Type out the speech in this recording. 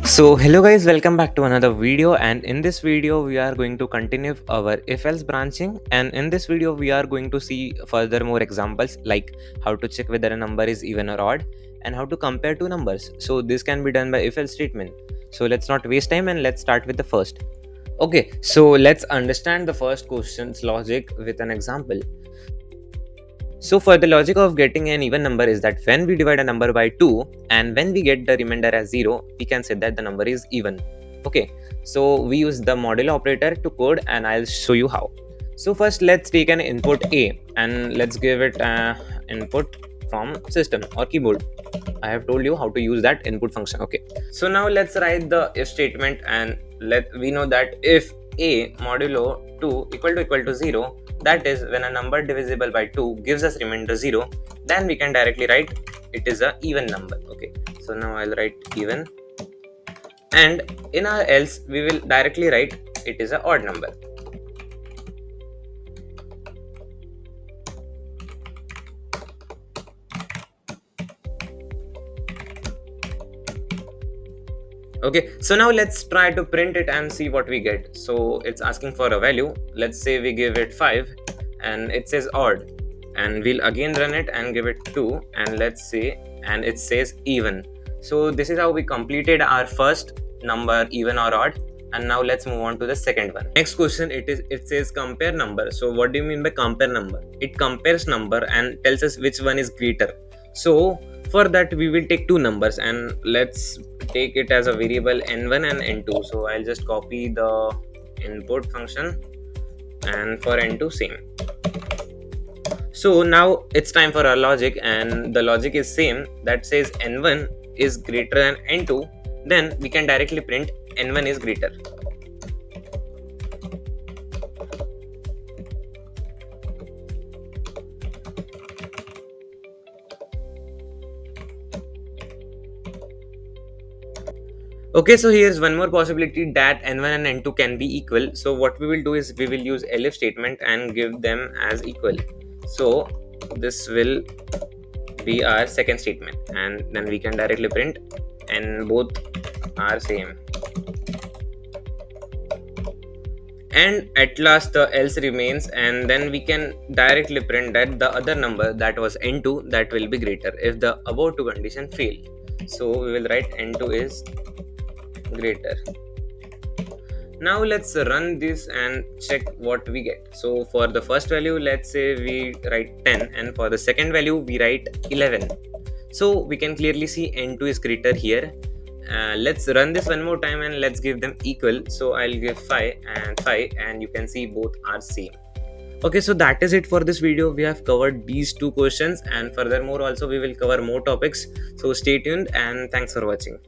So hello guys, welcome back to another video, and in this video we are going to continue our if else branching, and in this video we are going to see further more examples like how to check whether a number is even or odd and how to compare two numbers. So this can be done by if else statement. So let's not waste time and let's start with the first. Okay, so let's understand the first question's logic with an example. So for the logic of getting an even number is that when we divide a number by 2 and when we get the remainder as 0, we can say that the number is even. Okay, so we use the modulo operator to code and I'll show you how. So first let's take an input A and let's give it input from system or keyboard. I have told you how to use that input function. Okay, so now let's write the if statement, and we know that if A modulo 2 equal to 0, that is when a number divisible by 2 gives us remainder 0, then we can directly write it is a even number. Okay, so now I'll write even, and in our else we will directly write it is a odd number. Okay, so now let's try to print it and see what we get. So it's asking for a value. Let's say we give it 5 and it says odd, and we'll again run it and give it 2, and let's say, and it says even. So this is how we completed our first number, even or odd. And now let's move on to the second one. Next question, it says compare number. So what do you mean by compare number? It compares number and tells us which one is greater. So for that we will take two numbers and let's take it as a variable n1 and n2. So I'll just copy the input function, and for n2 same. So now it's time for our logic, and the logic is same, that says n1 is greater than n2, then we can directly print n1 is greater. Okay, so here's one more possibility that n1 and n2 can be equal. So what we will do is we will use elif statement and give them as equal. So this will be our second statement, and then we can directly print and both are same. And at last the else remains, and then we can directly print that the other number, that was n2, that will be greater if the above two condition fail. So we will write n2 is greater. Now let's run this and check what we get. So for the first value, let's say we write 10, and for the second value we write 11. So we can clearly see n2 is greater here. Let's run this one more time and let's give them equal. So I'll give 5 and 5, and you can see both are same. Okay, so that is it for this video. We have covered these two questions, and furthermore also we will cover more topics. So stay tuned and thanks for watching.